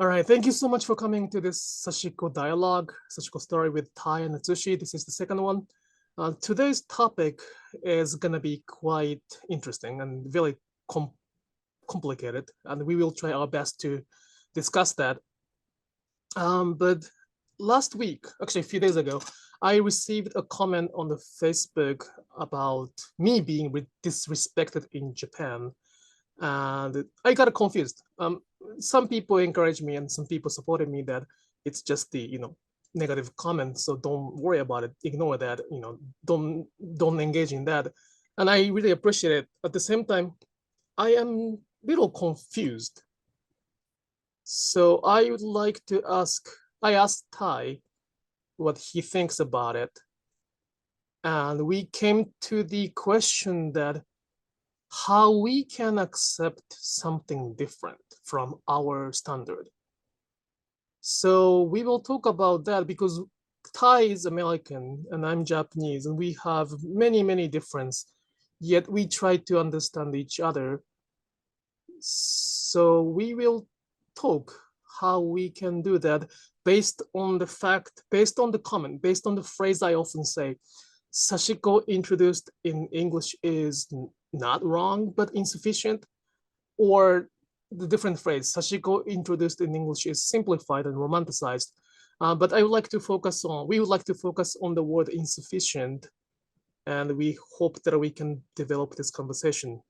All right, thank you so much for coming to this Sashiko Dialogue, Sashiko Story with Tai and Atsushi. This is the second one. Today's topic is going to be quite interesting and very complicated, and we will try our best to discuss that. But last week, actually a few days ago, I received a comment on the Facebook about me being disrespected in Japan, and I got confused. Some people encouraged me and some people supported me that it's just the negative comment, so don't worry about it, ignore that, don't engage in that, and I really appreciate it. At the same time, I am a little confused, so I would like to I asked Tai what he thinks about it, and we came to the question that how we can accept something different from our standard. So we will talk about that because Tai is American and I'm Japanese, and we have many differences, yet we try to understand each other. So we will talk how we can do that based on the fact, based on the comment, based on the phrase I often say, Sashiko introduced in English is not wrong, but insufficient, or the different phrase, Sashiko introduced in English is simplified and romanticized. But I would like to focus on, we would like to focus on the word insufficient, and we hope that we can develop this conversation.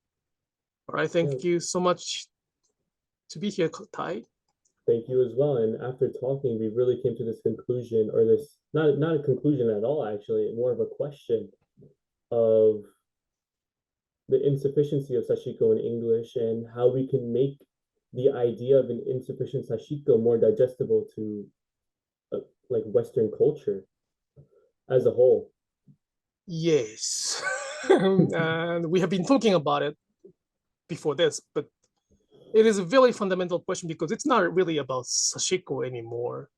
All right, thank you so much to be here, Tai. Thank you as well. And after talking, we really came to this conclusion, or this not a conclusion at all, actually, more of a question of the insufficiency of Sashiko in English and how we can make the idea of an insufficient Sashiko more digestible to like Western culture as a whole. Yes. And we have been talking about it before this, but it is a very fundamental question because it's not really about Sashiko anymore.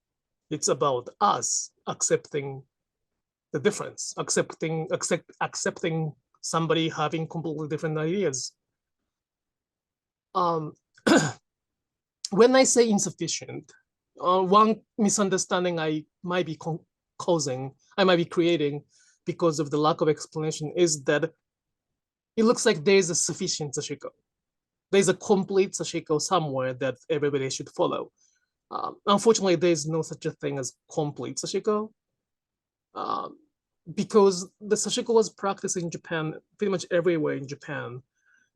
It's about us accepting the difference, accepting somebody having completely different ideas. When I say insufficient, one misunderstanding I might be creating because of the lack of explanation is that it looks like there is a sufficient Sashiko. There's a complete Sashiko somewhere that everybody should follow. Unfortunately, there's no such a thing as complete Sashiko. Because the Sashiko was practiced in Japan, pretty much everywhere in Japan.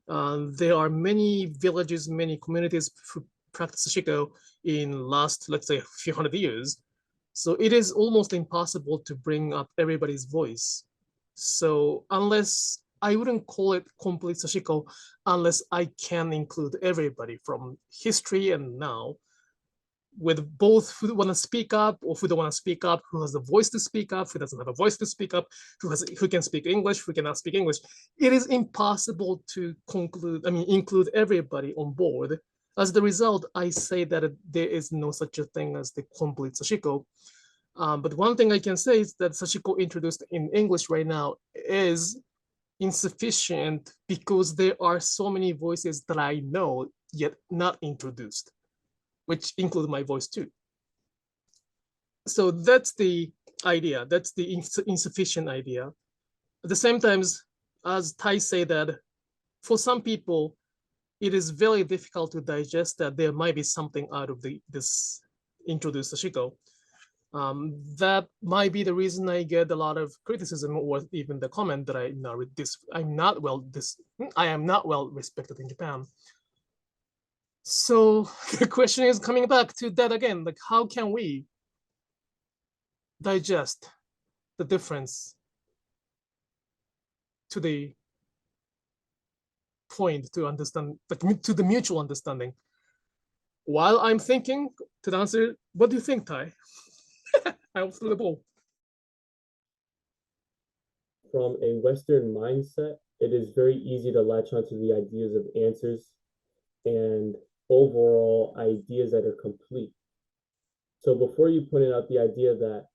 There are many villages, many communities who practice Sashiko in last, let's say, a few hundred years. So it is almost impossible to bring up everybody's voice. So unless I wouldn't call it complete Sashiko, unless I can include everybody from history and now, with both who want to speak up or who don't want to speak up, who has a voice to speak up, who doesn't have a voice to speak up, who can speak English, who cannot speak English. It is impossible to include everybody on board. As the result, I say that there is no such a thing as the complete Sashiko. But one thing I can say is that Sashiko introduced in English right now is insufficient because there are so many voices that I know yet not introduced, which include my voice too. So that's the idea. That's the insufficient idea. At the same time, as Tai say that for some people, it is very difficult to digest that there might be something out of this introduced Sashiko. That might be the reason I get a lot of criticism or even the comment that I am not well respected in Japan. So the question is coming back to that again, like how can we digest the difference to the point to understand, like to the mutual understanding? While I'm thinking to the answer, what do you think, Tai? I'll throw the ball. From a Western mindset, it is very easy to latch onto the ideas of answers and overall ideas that are complete. So before you pointed out the idea that,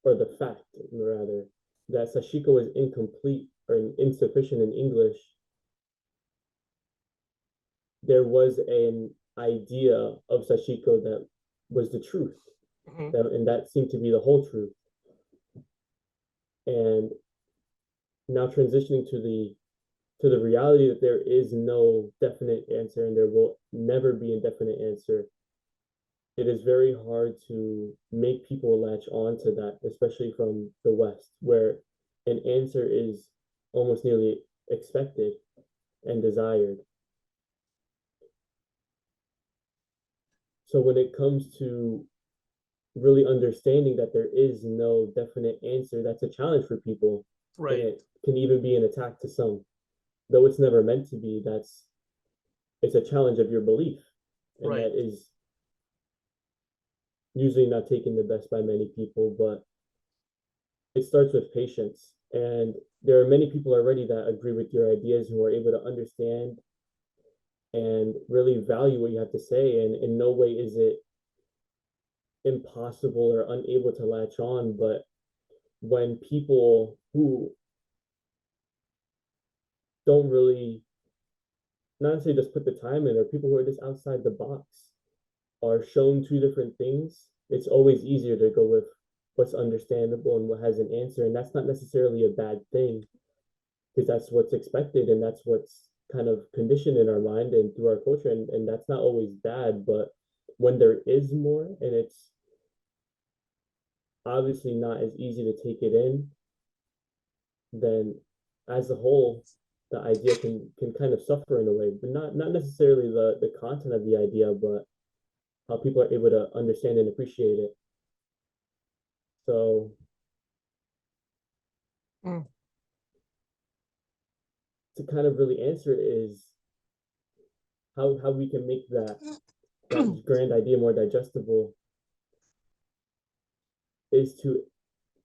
or the fact rather, that Sashiko is incomplete or insufficient in English, there was an idea of Sashiko that was the truth. Mhm. And that seemed to be the whole truth. And now transitioning to the reality that there is no definite answer and there will never be a definite answer, it is very hard to make people latch on to that, especially from the West, where an answer is almost nearly expected and desired. So when it comes to really understanding that there is no definite answer, that's a challenge for people. And Right, it can even be an attack to some. Though it's never meant to be, it's a challenge of your belief. And right. that is usually not taken the best by many people, but it starts with patience. And there are many people already that agree with your ideas who are able to understand and really value what you have to say. And in no way is it impossible or unable to latch on. But when people who don't really, not necessarily just put the time in, or people who are just outside the box are shown two different things, it's always easier to go with what's understandable and what has an answer. And that's not necessarily a bad thing, because that's what's expected and that's what's kind of conditioned in our mind and through our culture. And that's not always bad. But when there is more and it's obviously not as easy to take it in, then as a whole, the idea can kind of suffer in a way, but not necessarily the content of the idea, but how people are able to understand and appreciate it. So Mm. to kind of really answer is how we can make that grand idea more digestible is to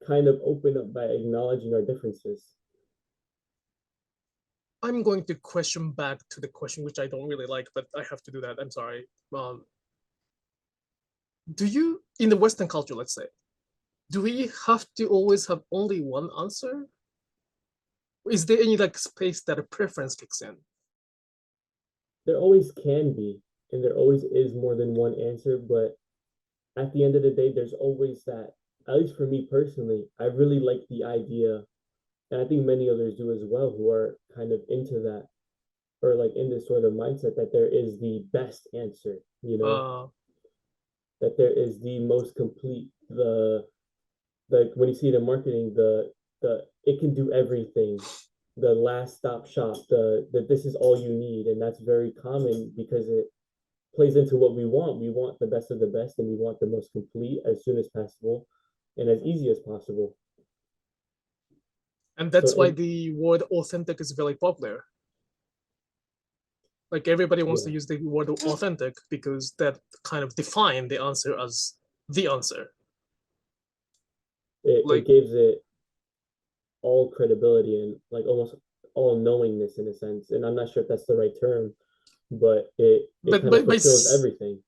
kind of open up by acknowledging our differences. I'm going to question back to the question, which I don't really like, but I have to do that. I'm sorry. Do you, in the Western culture, let's say, do we have to always have only one answer? Is there any like space that a preference kicks in? There always can be, and there always is more than one answer, but at the end of the day, there's always that, at least for me personally, I really like the idea, and I think many others do as well, who are kind of into that, or like in this sort of mindset that there is the best answer, Uh, that there is the most complete, the like when you see it in marketing, the it can do everything, the last stop shop, the this is all you need. And that's very common because it plays into what we want. We want the best of the best and we want the most complete as soon as possible and as easy as possible. and So that's why and the word authentic is very popular. Like everybody wants to yeah, use the word authentic because that kind of define the answer as the answer. it Like, gives it all credibility and like almost all knowingness in a sense. And I'm not sure if that's the right term, but it but kind of by fulfills everything,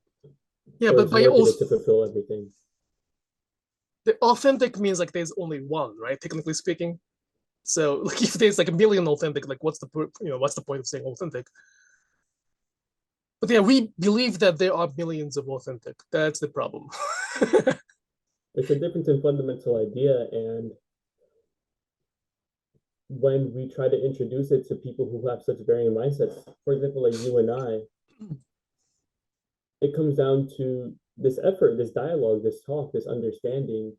yeah, or but it's by marketed to fulfill everything. the authentic means like there's only one, right? Technically speaking. So like if there's like a million authentic, like what's the point of saying authentic? But yeah, we believe that there are millions of authentic. That's the problem. It's a difference in fundamental idea, and when we try to introduce it to people who have such varying mindsets, for example, like you and I, it comes down to this effort, this dialogue, this talk, this understanding.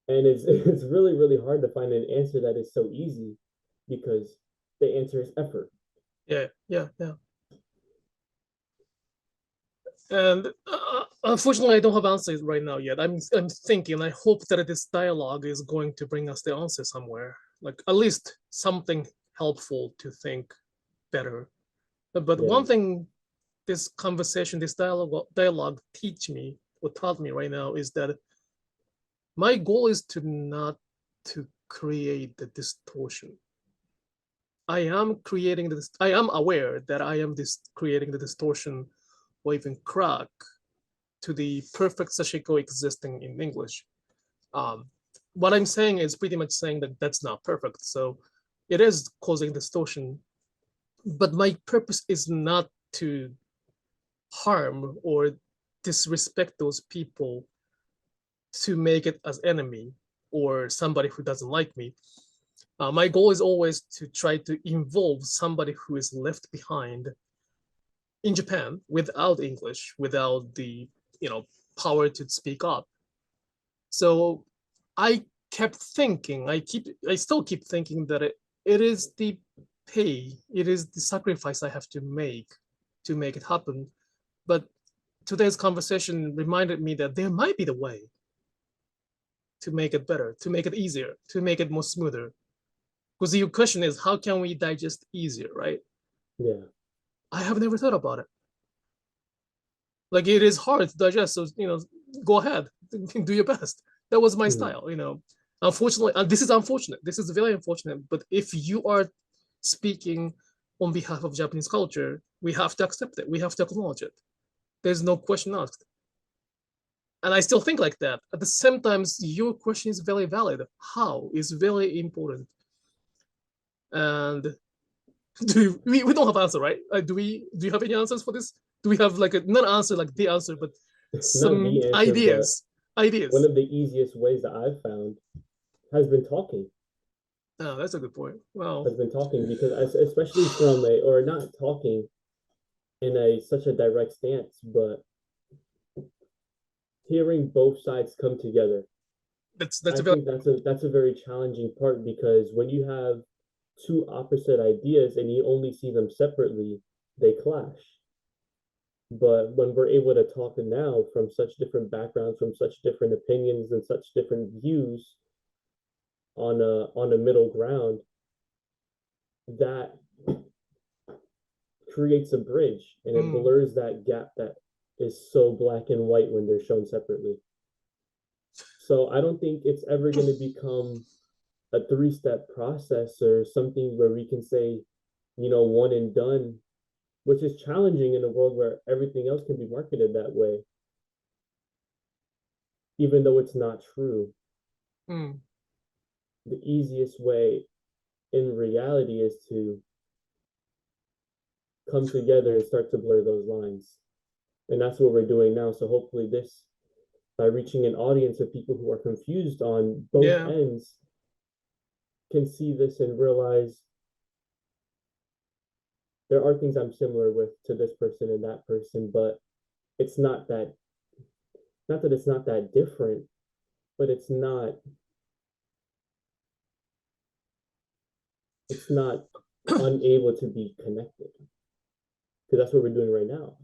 And it's really, really hard to find an answer that is so easy because the answer is effort. Yeah, yeah, yeah. And unfortunately, I don't have answers right now yet. I'm thinking. I hope that this dialogue is going to bring us the answer somewhere, like at least something helpful to think better. But Yeah, one thing this conversation, this dialogue teach me or taught me right now is that my goal is to not to create the distortion. I am creating this. I am aware that I am this creating the distortion or even crack to the perfect Sashiko existing in English. Um, what I'm saying is pretty much saying that that's not perfect. So it is causing distortion. But my purpose is not to harm or disrespect those people to make it as enemy or somebody who doesn't like me. My goal is always to try to involve somebody who is left behind in Japan without English, without the power to speak up. So I kept thinking, I still keep thinking that it is the pay, it is the sacrifice I have to make it happen. But today's conversation reminded me that there might be the way to make it better, to make it easier, to make it more smoother. Because your question is, how can we digest easier, right? Yeah. I have never thought about it. Like, it is hard to digest, so go ahead, do your best. That was my style, Unfortunately, and this is unfortunate. This is very unfortunate. But if you are speaking on behalf of Japanese culture, we have to accept it. We have to acknowledge it. There's no question asked. And I still think like that. At the same time, your question is very valid. How is very important. And we don't have answer, right? Do you have any answers for this? Do we have like not answer like the answer, but some Not the answer, ideas? One of the easiest ways that I've found has been talking. Oh, that's a good point. Well, has been talking because especially from or not talking in such a direct stance, but hearing both sides come together. I think that's a very challenging part, because when you have two opposite ideas and you only see them separately, they clash. But when we're able to talk now from such different backgrounds, from such different opinions and such different views on a middle ground, that creates a bridge, and it blurs that gap that is so black and white when they're shown separately. So I don't think it's ever going to become a three-step process or something where we can say, one and done, which is challenging in a world where everything else can be marketed that way, even though it's not true. The easiest way in reality is to come together and start to blur those lines. And that's what we're doing now. So hopefully by reaching an audience of people who are confused on both ends, can see this and realize there are things I'm similar with to this person and that person, but it's not that it's not that different, but it's not unable to be connected, because that's what we're doing right now.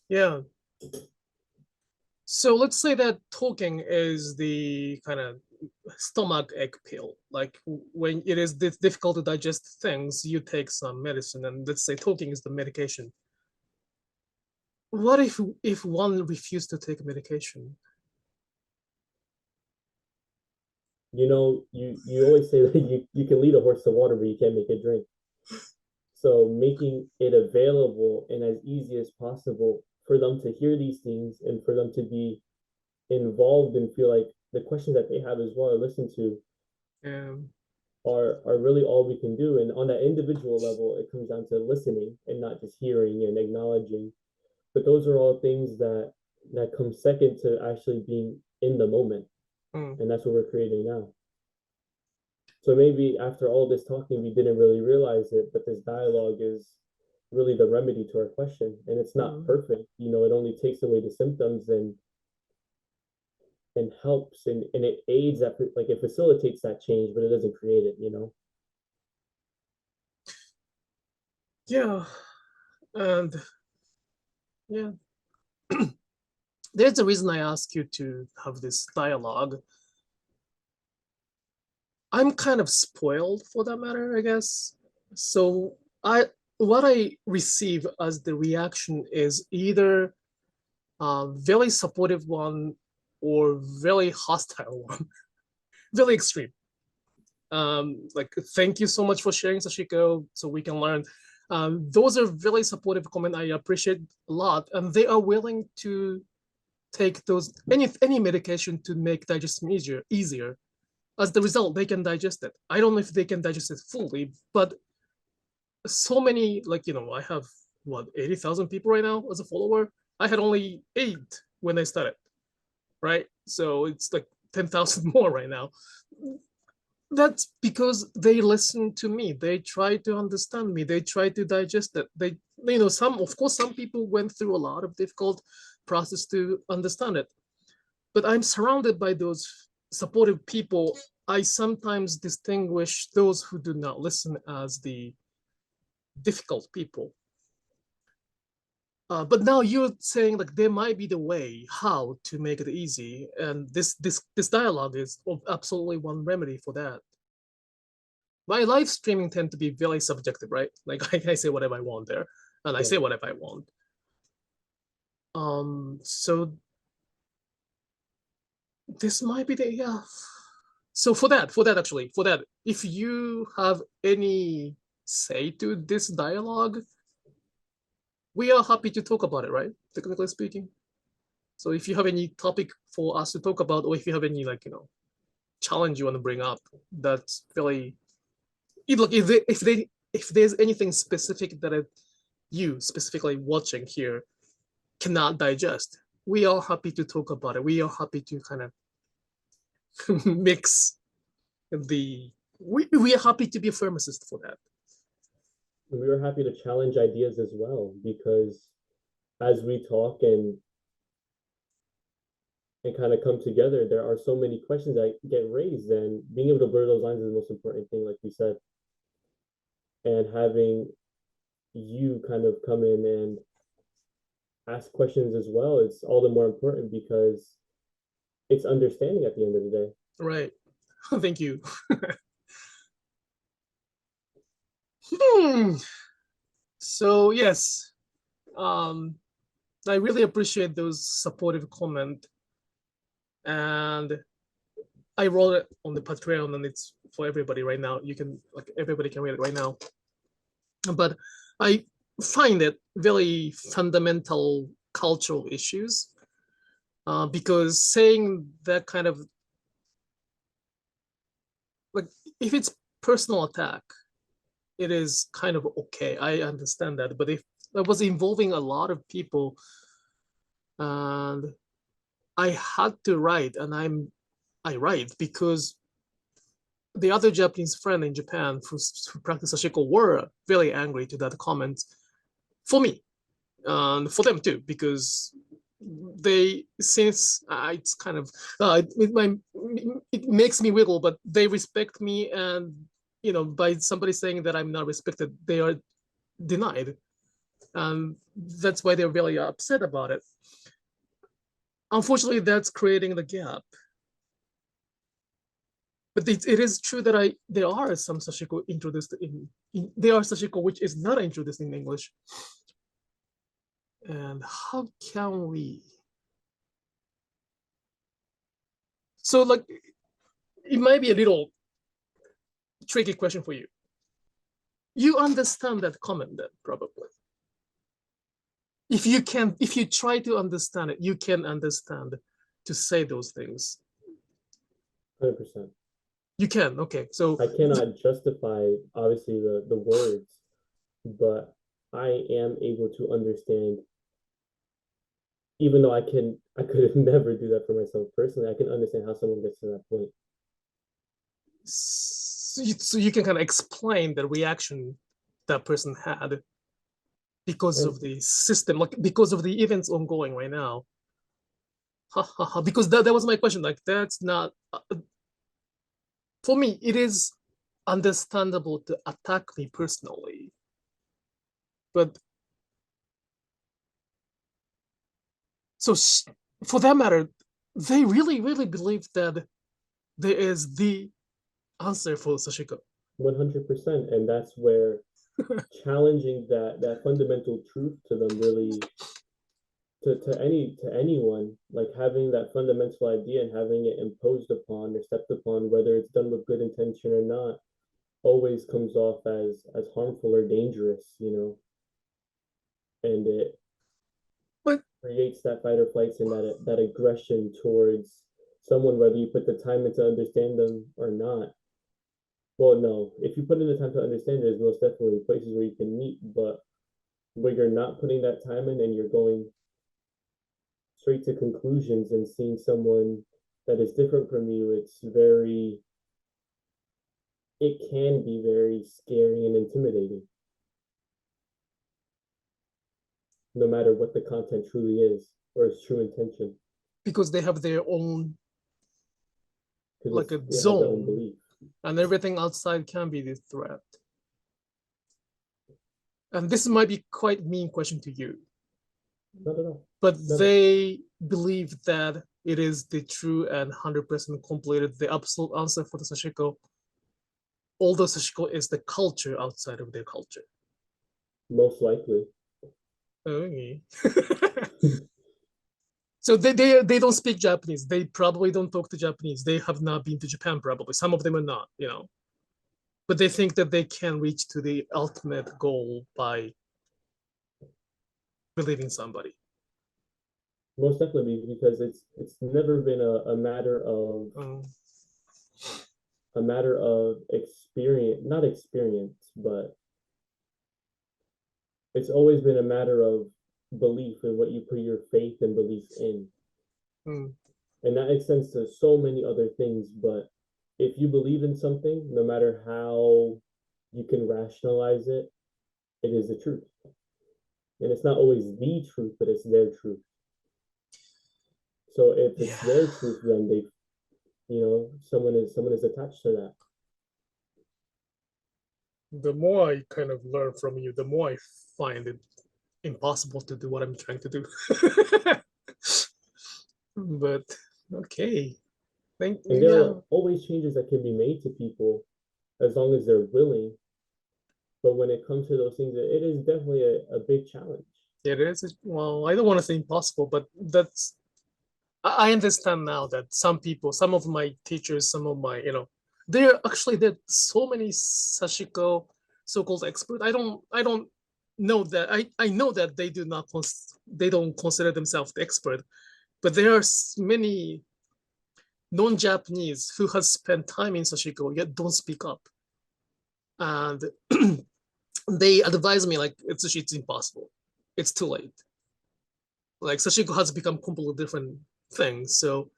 Yeah. So let's say that talking is the kind of stomach ache pill. Like, when it is difficult to digest things, you take some medicine, and let's say talking is the medication. What if one refused to take medication? You always say that you can lead a horse to water, but you can't make it drink. So making it available and as easy as possible for them to hear these things, and for them to be involved and feel like the questions that they have as well are listened to, are really all we can do. And on that individual level, it comes down to listening and not just hearing and acknowledging. But those are all things that come second to actually being in the moment. And that's what we're creating now. So maybe after all this talking, we didn't really realize it, but this dialogue is really the remedy to our question. And it's not perfect. It only takes away the symptoms and helps, and it aids that, like, it facilitates that change, but it doesn't create it. Yeah. And yeah. There's a reason I ask you to have this dialogue. I'm kind of spoiled for that matter, I guess. So what I receive as the reaction is either a very supportive one or very hostile one, very extreme. Like, thank you so much for sharing, Sashiko, so we can learn. Those are very supportive comments. I appreciate a lot, and they are willing to take any medication to make digestion easier. As the result, they can digest it. I don't know if they can digest it fully, but so many, I have 80,000 people right now as a follower. I had only 8 when I started, right? So it's like 10,000 more right now. That's because they listen to me. They try to understand me. They try to digest it. They, of course, some people went through a lot of difficult process to understand it. But I'm surrounded by those supportive people. I sometimes distinguish those who do not listen as the difficult people. But now you're saying like there might be the way how to make it easy, and this dialogue is absolutely one remedy for that. My live streaming tend to be very subjective, right? Like I say whatever I want there, and I say whatever I want. So this might be the So for that, if you have any say to this dialogue, we are happy to talk about it, right? Technically speaking. So if you have any topic for us to talk about, or if you have any challenge you want to bring up, that's really look if there's anything specific that you specifically watching here cannot digest, we are happy to talk about it. We are happy to kind of mix we are happy to be a pharmacist for that. We were happy to challenge ideas as well, because as we talk and kind of come together, there are so many questions that get raised, and being able to blur those lines is the most important thing, like we said. And having you kind of come in and ask questions as well, it's all the more important because it's understanding at the end of the day. Right. Thank you. So yes, I really appreciate those supportive comments, and I wrote it on the Patreon, and it's for everybody right now. You can everybody can read it right now. But I find it very fundamental cultural issues, because saying that kind of if it's personal attack, it is kind of okay. I understand that. But if that was involving a lot of people, and I had to write, and I write because the other Japanese friend in Japan who practice Sashiko were very angry to that comment for me, and for them too, because since it's kind of it makes me wiggle, but they respect me, and by somebody saying that I'm not respected, they are denied, and that's why they're really upset about it. Unfortunately, that's creating the gap. But it is true that there are some Sashiko introduced there are Sashiko which is not introduced in English. And how can we? So it might be a little tricky question for you. You understand that comment then, probably. If you try to understand it, you can understand to say those things. 100%. You can, okay. So I cannot justify obviously the words, but I am able to understand, even though I could never do that for myself personally. I can understand how someone gets to that point. So you can kind of explain the reaction that person had because of the system, because of the events ongoing right now. Because that was my question. That's not for me. It is understandable to attack me personally, but so for that matter, they really believe that there is the answer for Sashiko. 100%, and that's where challenging that fundamental truth to them really, to anyone, like having that fundamental idea and having it imposed upon or stepped upon, whether it's done with good intention or not, always comes off as harmful or dangerous, and it creates that fight or flight and that aggression towards someone, whether you put the time in to understand them or not. Well, no, if you put in the time to understand, there's most definitely places where you can meet, but where you're not putting that time in and you're going straight to conclusions, and seeing someone that is different from you, it can be very scary and intimidating, no matter what the content truly is or its true intention. Because they have their own like a They have their own zone, belief. and everything outside can be the threat. And this might be quite mean question to you. Not at all. But they believe that it is the true and 100% completed, the absolute answer for the Sashiko, although Sashiko is the culture outside of their culture. Most likely. Okay. So they don't speak Japanese. They probably don't talk to Japanese. They have not been to Japan, probably. Some of them are not, you know. But they think that they can reach to the ultimate goal by believing somebody. Most definitely, because it's never been a matter of experience, not experience, but it's always been a matter of belief in what you put your faith and belief in. And that extends to so many other things, but if you believe in something, no matter how you can rationalize it, it is the truth. And it's not always the truth, but it's their truth. So if it's their truth, then they, someone is attached to that. The more I kind of learn from you, the more I find it impossible to do what I'm trying to do. But okay. And there are always changes that can be made to people as long as they're willing. But when it comes to those things, it is definitely a big challenge. It is. Well, I don't want to say impossible, but I understand now that some people, some of my teachers, some of my, there's so many Sashiko so-called experts. I don't know that. I know that they don't consider themselves the expert, but there are many non-Japanese who has spent time in Sashiko yet don't speak up. And they advise me like it's impossible. It's too late. Like Sashiko has become completely different thing. So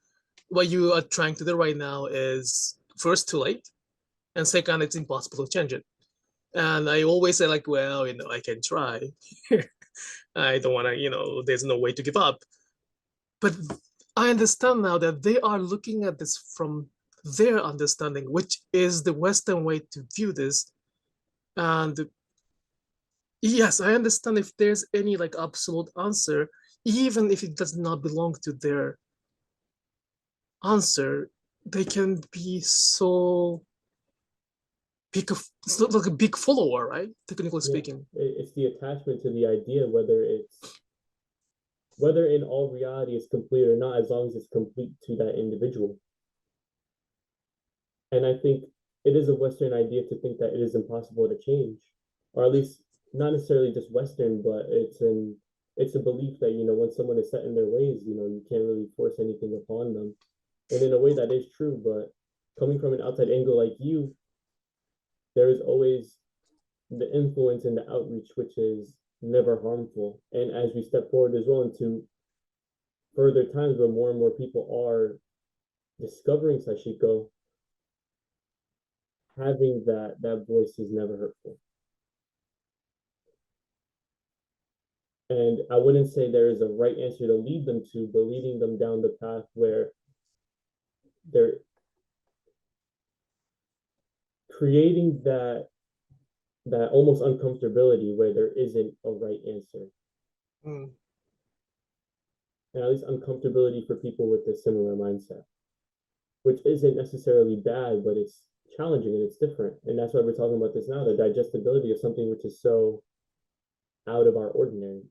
what you are trying to do right now is first too late, and second, it's impossible to change it. And I always say like, well, I can try. I don't want to, there's no way to give up. But I understand now that they are looking at this from their understanding, which is the Western way to view this. And yes, I understand if there's any like absolute answer, even if it does not belong to their answer, they can be so big, like a big follower, right? Technically speaking. It's the attachment to the idea, whether in all reality it's complete or not, as long as it's complete to that individual. And I think it is a Western idea to think that it is impossible to change, or at least not necessarily just Western, but it's a belief that, when someone is set in their ways, you can't really force anything upon them. And in a way that is true, but coming from an outside angle like you, there is always the influence and the outreach, which is never harmful. And as we step forward as well into further times where more and more people are discovering Sashiko, having that voice is never hurtful. And I wouldn't say there is a right answer to lead them to, but leading them down the path where they're creating that almost uncomfortability where there isn't a right answer. And at least uncomfortability for people with a similar mindset, which isn't necessarily bad, but it's challenging and it's different. And that's why we're talking about this now, the digestibility of something which is so out of our ordinary.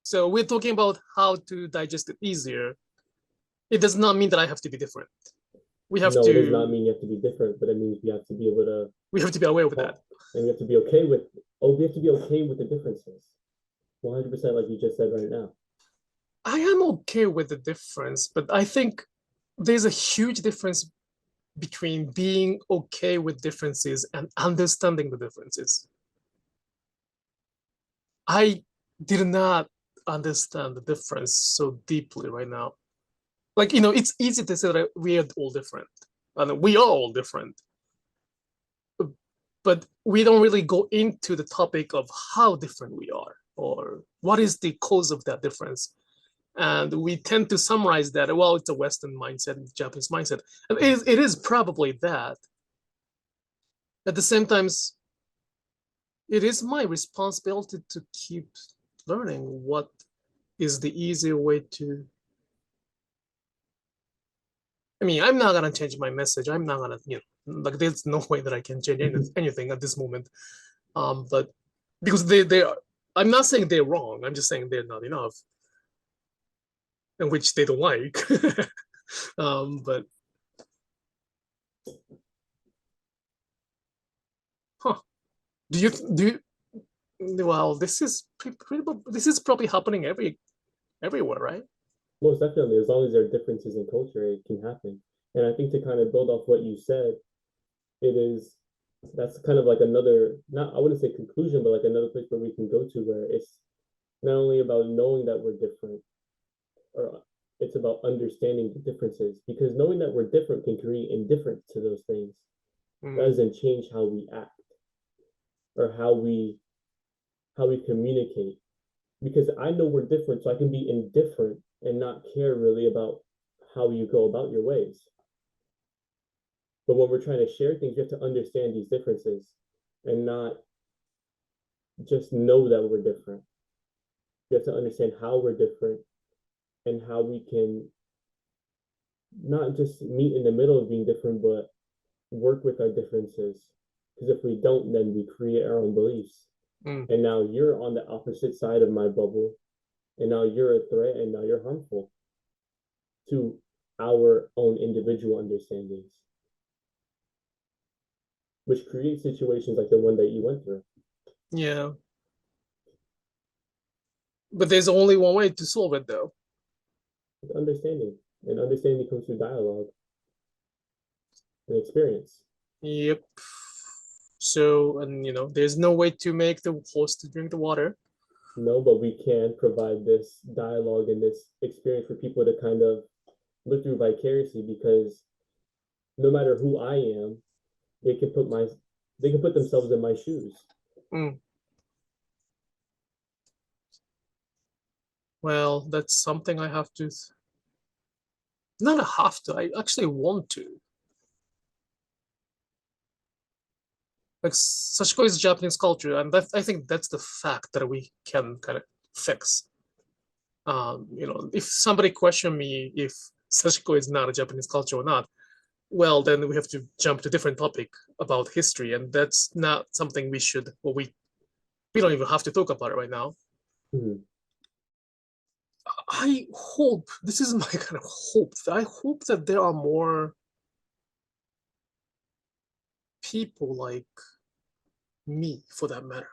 So we're talking about how to digest it easier. It does not mean that I have to be different. It does not mean you have to be different, but it means we have to be able to. We have to be aware of that. And we have to be okay with. We have to be okay with the differences. 100%, like you just said right now. I am okay with the difference, but I think there's a huge difference between being okay with differences and understanding the differences. I did not understand the difference so deeply right now. Like, you know, it's easy to say that we are all different, and we are all different, but we don't really go into the topic of how different we are or what is the cause of that difference. And we tend to summarize that, well, it's a Western mindset, it's a Japanese mindset. And it is probably that. At the same time, it is my responsibility to keep learning what is the easier way to. I mean, I'm not gonna change my message. I'm not gonna, you know, like there's no way that I can change anything at this moment. But because they are, I'm not saying they're wrong. I'm just saying they're not enough, and which they don't like. But huh? Do you? Well, this is this is probably happening everywhere, right? Most definitely, as long as there are differences in culture, it can happen. And I think to kind of build off what you said, it is that's kind of like another, not I wouldn't say conclusion, but like another place where we can go to where it's not only about knowing that we're different, or it's about understanding the differences, because knowing that we're different can create indifference to those things. That doesn't change how we act or how we communicate. Because I know we're different, so I can be indifferent and not care really about how you go about your ways. But when we're trying to share things, you have to understand these differences and not just know that we're different. You have to understand how we're different and how we can not just meet in the middle of being different, but work with our differences. Because if we don't, then we create our own beliefs. And now you're on the opposite side of my bubble, and now you're a threat, and now you're harmful to our own individual understandings, which creates situations like the one that you went through. Yeah. But there's only one way to solve it, though. Understanding. And understanding comes through dialogue and experience. Yep. So, and you know, there's no way to make the horse to drink the water. No, but we can provide this dialogue and this experience for people to kind of live through vicariously, because no matter who I am, they can put themselves in my shoes. Well, that's something I have to, not a have to, I actually want to. Like Sashiko is Japanese culture, and I think that's the fact that we can kind of fix. You know, if somebody question me if Sashiko is not a Japanese culture or not, well, then we have to jump to a different topic about history, and that's not something we should, or we don't even have to talk about it right now. I hope, this is my kind of hope, I hope that there are more people like me, for that matter.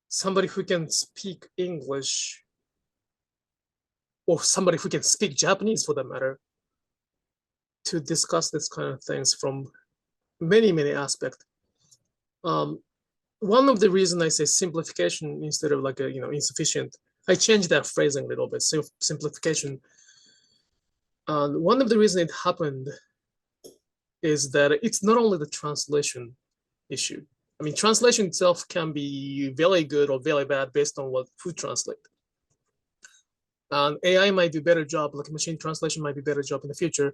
Somebody who can speak English, or somebody who can speak Japanese, for that matter, to discuss this kind of things from many, many aspects. One of the reasons I say simplification instead of like a, you know, insufficient, I changed that phrasing a little bit. So simplification. One of the reasons it happened is that it's not only the translation issue. I mean, translation itself can be very good or very bad based on what who translate. And AI might do a better job, like machine translation might be a better job in the future.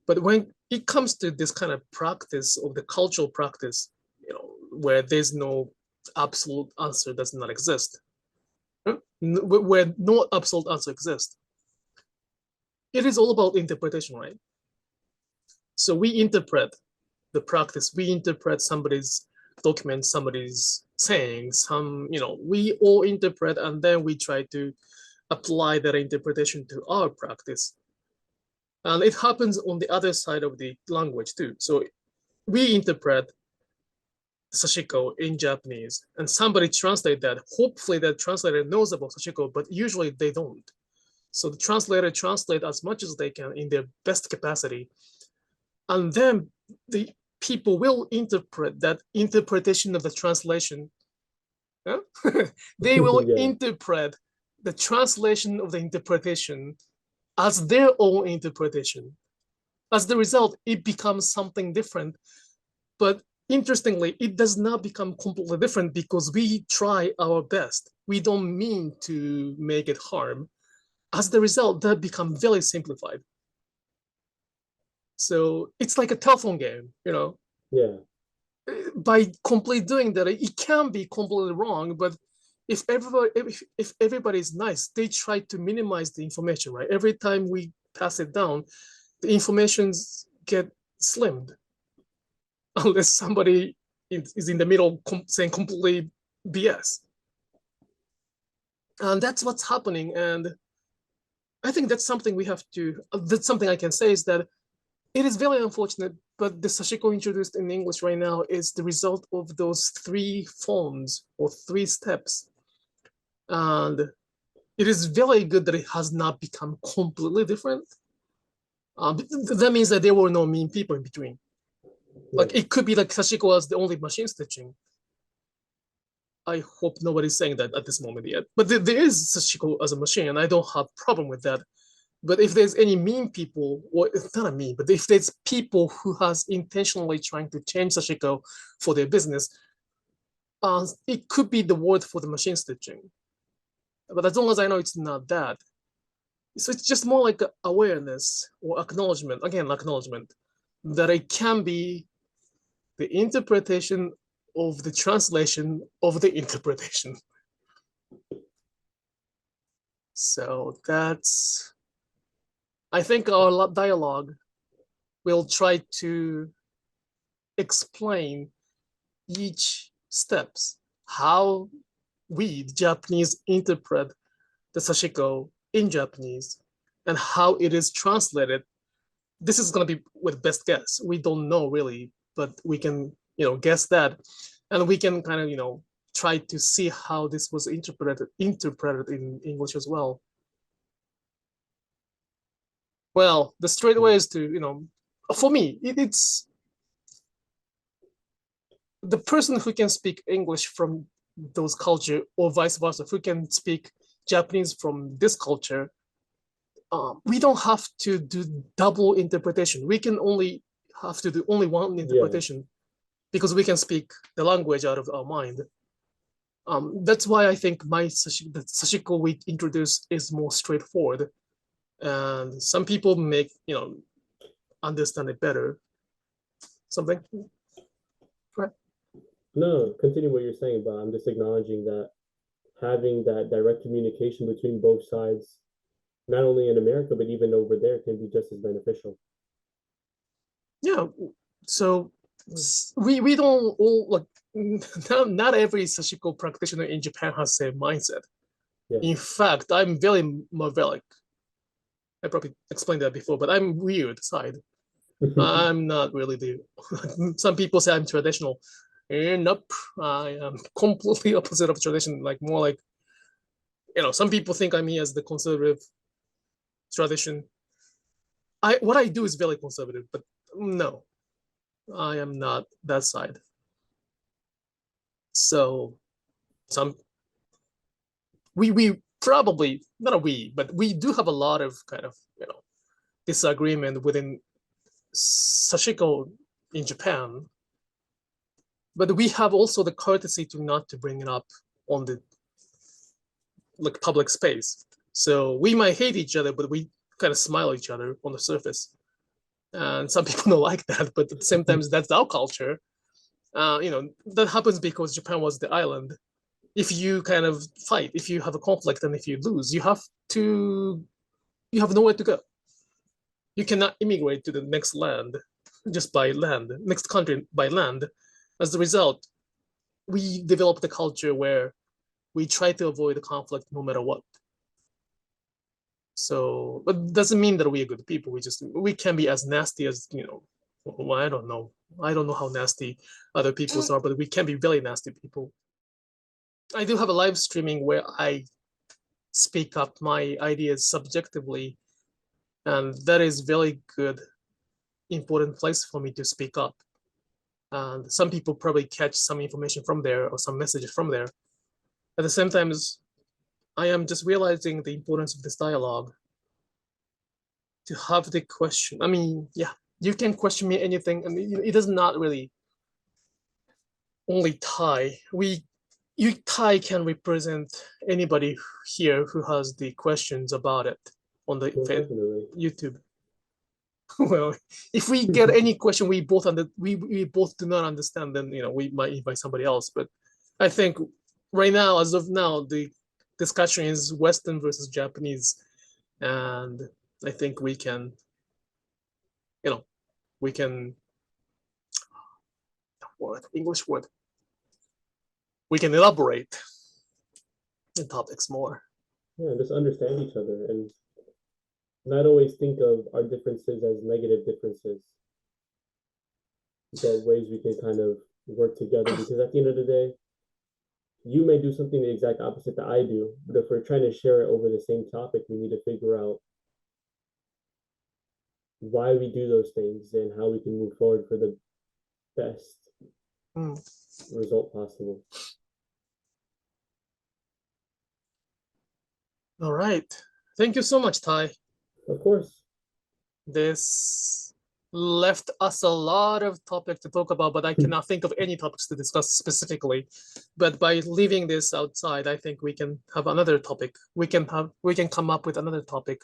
But when it comes to this kind of practice of the cultural practice, you know, where there's no absolute answer does not exist, where no absolute answer exists, it is all about interpretation, right? So we interpret the practice, we interpret somebody's document, somebody's saying, you know, we all interpret, and then we try to apply that interpretation to our practice. And it happens on the other side of the language too. So we interpret Sashiko in Japanese, and somebody translate that. Hopefully that translator knows about Sashiko, but usually they don't. So the translator translate as much as they can in their best capacity. And then the people will interpret that interpretation of the translation Yeah? They will Yeah. interpret the translation of the interpretation as their own interpretation. As the result, it becomes something different. But interestingly, it does not become completely different because we try our best. We don't mean to make it harm. As the result, that becomes very simplified. So it's like a telephone game, you know. Yeah. By completely doing that, it can be completely wrong, but if everybody is nice, they try to minimize the information, right? Every time we pass it down, the informations get slimmed, unless somebody is in the middle saying completely BS. And that's what's happening. And I think that's something we have to, that's something I can say is that it is very unfortunate, but the Sashiko introduced in English right now is the result of those 3 forms or 3 steps. And it is very good that it has not become completely different. That means that there were no mean people in between. Like it could be like Sashiko was the only machine stitching. I hope nobody's saying that at this moment yet. But there is Sashiko as a machine, and I don't have problem with that. But if there's any mean people, or it's not a mean, but if there's people who has intentionally trying to change Sashiko for their business, it could be the word for the machine stitching. But as long as I know it's not that, so it's just more like awareness or acknowledgement, again, acknowledgement, that it can be the interpretation of the translation of the interpretation. So that's, I think our dialogue will try to explain each steps, how we, the Japanese, interpret the Sashiko in Japanese and how it is translated. This is going to be with best guess. We don't know really, but we can, guess that. And we can kind of, try to see how this was interpreted in English as well. Well, the straight way is to, for me, it's the person who can speak English from those culture or vice versa, who can speak Japanese from this culture, we don't have to do double interpretation. We can only have to do only one interpretation because we can speak the language out of our mind. That's why I think the Sashiko we introduce is more straightforward. And some people make, understand it better. Something? Right. No, continue what you're saying, but I'm just acknowledging that having that direct communication between both sides, not only in America, but even over there, can be just as beneficial. Yeah. So we don't all like not every Sashiko practitioner in Japan has the same mindset. Yeah. In fact, I'm very Marvelic. I probably explained that before, but I'm weird side. I'm not really some people say I'm traditional. Nope, I am completely opposite of tradition. Like more like, some people think I'm here as the conservative tradition. What I do is very conservative, but no, I am not that side. So we probably, not a we, but we do have a lot of kind of, disagreement within Sashiko in Japan. But we have also the courtesy to not to bring it up on the public space. So we might hate each other, but we kind of smile at each other on the surface. And some people don't like that, but at the same time, that's our culture. That happens because Japan was the island. If you kind of fight, if you have a conflict and if you lose, you have nowhere to go. You cannot immigrate to the next land just by land, next country by land. As a result, we developed a culture where we try to avoid the conflict no matter what. So, but it doesn't mean that we are good people. We can be as nasty as, well, I don't know. I don't know how nasty other people's are, but we can be very nasty people. I do have a live streaming where I speak up my ideas subjectively, and that is very good, important place for me to speak up. And some people probably catch some information from there or some messages from there. at the same time, I am just realizing the importance of this dialogue. To have the question. I mean, yeah, you can question me anything. I mean, it is not really only Thai. Thai can represent anybody here who has the questions about it on the YouTube. Well, if we get any question we both do not understand, then we might invite somebody else. But I think right now, as of now, the discussion is Western versus Japanese, and I think we can, English word. We can elaborate the topics more. Yeah, just understand each other and not always think of our differences as negative differences, but ways we can kind of work together, because at the end of the day, you may do something the exact opposite that I do, but if we're trying to share it over the same topic, we need to figure out why we do those things and how we can move forward for the best result possible. All right. Thank you so much, Ty. Of course. This left us a lot of topics to talk about, but I cannot think of any topics to discuss specifically. But by leaving this outside, I think we can have another topic. We can come up with another topic.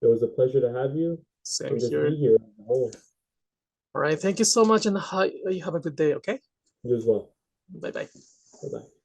It was a pleasure to have you. Same here. All right. Thank you so much, and you have a good day, okay? You as well. Bye-bye. Bye-bye.